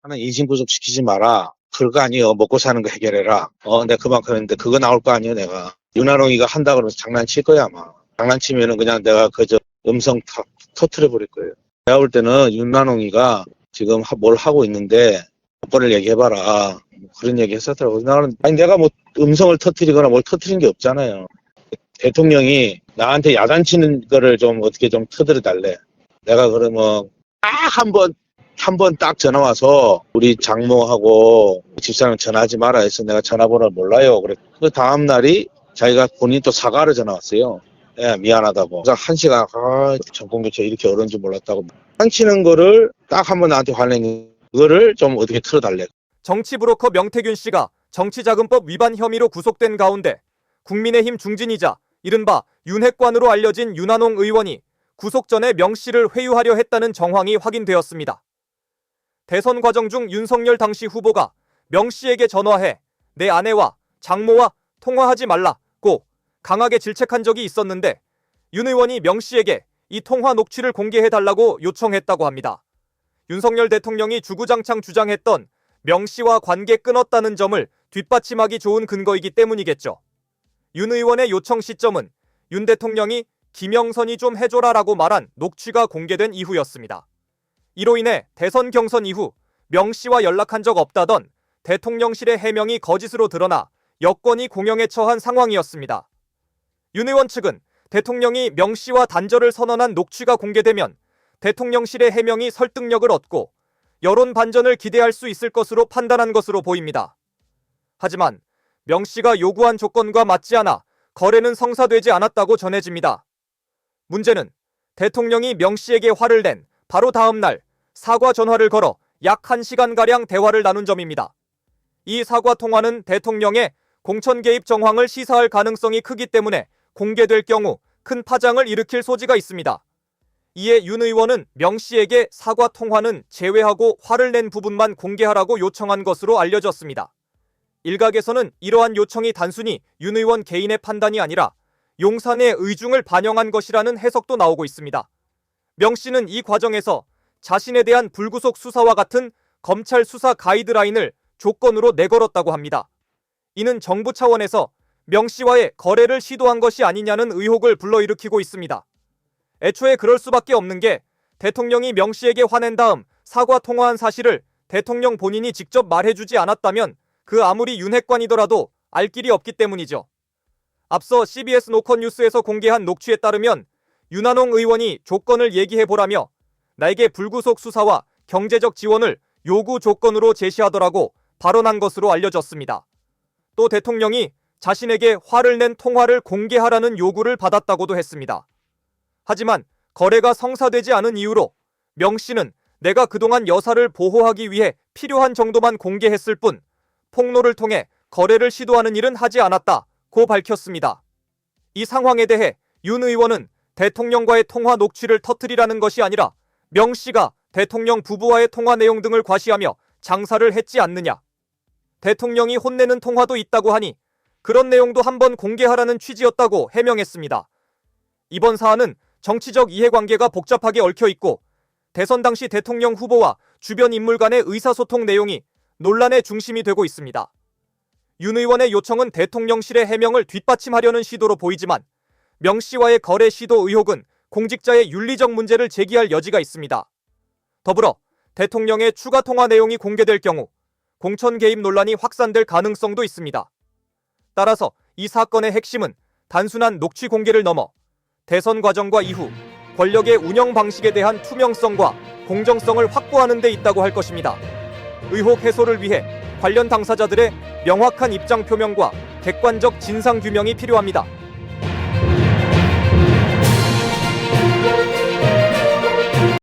하나 인신 구속시키지 마라. 그거 아니요. 먹고 사는 거 해결해라. 내가 그만큼 했는데 그거 나올 거 아니에요, 내가. 윤한홍이가 한다 그러면서 장난칠 거야, 아마. 장난치면은 그냥 내가 그저 음성 다 터트려 버릴 거예요. 내가 볼 때는 윤한홍이가 지금 뭘 하고 있는데 여권을 얘기해봐라. 그런 얘기 했었더라고. 내가 뭐 음성을 터트리거나 뭘 터트린 게 없잖아요. 대통령이 나한테 야단치는 거를 좀 어떻게 좀 터뜨려 달래. 내가 그러면 한 번 딱 전화 와서 우리 장모하고 집사람 전화하지 마라 해서 내가 전화번호를 몰라요. 그래. 그 다음 날이 자기가 본인 또 사과를 전화 왔어요. 예, 미안하다고. 그래서 1시간, 정권교체 이렇게 어려운 줄 몰랐다고. 한치는 거를 딱 한 번 나한테 화내는 그거를 좀 어떻게 틀어달래. 정치 브로커 명태균 씨가 정치자금법 위반 혐의로 구속된 가운데 국민의힘 중진이자 이른바 윤핵관으로 알려진 윤한홍 의원이 구속 전에 명 씨를 회유하려 했다는 정황이 확인되었습니다. 대선 과정 중 윤석열 당시 후보가 명 씨에게 전화해 내 아내와 장모와 통화하지 말라고 강하게 질책한 적이 있었는데 윤 의원이 명 씨에게 이 통화 녹취를 공개해달라고 요청했다고 합니다. 윤석열 대통령이 주구장창 주장했던 명 씨와 관계 끊었다는 점을 뒷받침하기 좋은 근거이기 때문이겠죠. 윤 의원의 요청 시점은 윤 대통령이 김영선이 좀 해줘라라고 말한 녹취가 공개된 이후였습니다. 이로 인해 대선 경선 이후 명 씨와 연락한 적 없다던 대통령실의 해명이 거짓으로 드러나 여권이 공영에 처한 상황이었습니다. 윤 의원 측은 대통령이 명 씨와 단절을 선언한 녹취가 공개되면 대통령실의 해명이 설득력을 얻고 여론 반전을 기대할 수 있을 것으로 판단한 것으로 보입니다. 하지만 명 씨가 요구한 조건과 맞지 않아 거래는 성사되지 않았다고 전해집니다. 문제는 대통령이 명 씨에게 화를 낸 바로 다음 날 사과 전화를 걸어 약 1시간가량 대화를 나눈 점입니다. 이 사과 통화는 대통령의 공천 개입 정황을 시사할 가능성이 크기 때문에 공개될 경우 큰 파장을 일으킬 소지가 있습니다. 이에 윤 의원은 명 씨에게 사과 통화는 제외하고 화를 낸 부분만 공개하라고 요청한 것으로 알려졌습니다. 일각에서는 이러한 요청이 단순히 윤 의원 개인의 판단이 아니라 용산의 의중을 반영한 것이라는 해석도 나오고 있습니다. 명 씨는 이 과정에서 자신에 대한 불구속 수사와 같은 검찰 수사 가이드라인을 조건으로 내걸었다고 합니다. 이는 정부 차원에서 명 씨와의 거래를 시도한 것이 아니냐는 의혹을 불러일으키고 있습니다. 애초에 그럴 수밖에 없는 게 대통령이 명 씨에게 화낸 다음 사과 통화한 사실을 대통령 본인이 직접 말해주지 않았다면 그 아무리 윤핵관이더라도 알 길이 없기 때문이죠. 앞서 CBS 노컷 뉴스에서 공개한 녹취에 따르면 윤한홍 의원이 조건을 얘기해보라며 나에게 불구속 수사와 경제적 지원을 요구 조건으로 제시하더라고 발언한 것으로 알려졌습니다. 또 대통령이 자신에게 화를 낸 통화를 공개하라는 요구를 받았다고도 했습니다. 하지만 거래가 성사되지 않은 이유로 명 씨는 내가 그동안 여사를 보호하기 위해 필요한 정도만 공개했을 뿐 폭로를 통해 거래를 시도하는 일은 하지 않았다고 밝혔습니다. 이 상황에 대해 윤 의원은 대통령과의 통화 녹취를 터뜨리라는 것이 아니라 명 씨가 대통령 부부와의 통화 내용 등을 과시하며 장사를 했지 않느냐. 대통령이 혼내는 통화도 있다고 하니 그런 내용도 한번 공개하라는 취지였다고 해명했습니다. 이번 사안은 정치적 이해관계가 복잡하게 얽혀있고 대선 당시 대통령 후보와 주변 인물 간의 의사소통 내용이 논란의 중심이 되고 있습니다. 윤 의원의 요청은 대통령실의 해명을 뒷받침하려는 시도로 보이지만 명 씨와의 거래 시도 의혹은 공직자의 윤리적 문제를 제기할 여지가 있습니다. 더불어 대통령의 추가 통화 내용이 공개될 경우 공천 개입 논란이 확산될 가능성도 있습니다. 따라서 이 사건의 핵심은 단순한 녹취 공개를 넘어 대선 과정과 이후 권력의 운영 방식에 대한 투명성과 공정성을 확보하는 데 있다고 할 것입니다. 의혹 해소를 위해 관련 당사자들의 명확한 입장 표명과 객관적 진상 규명이 필요합니다.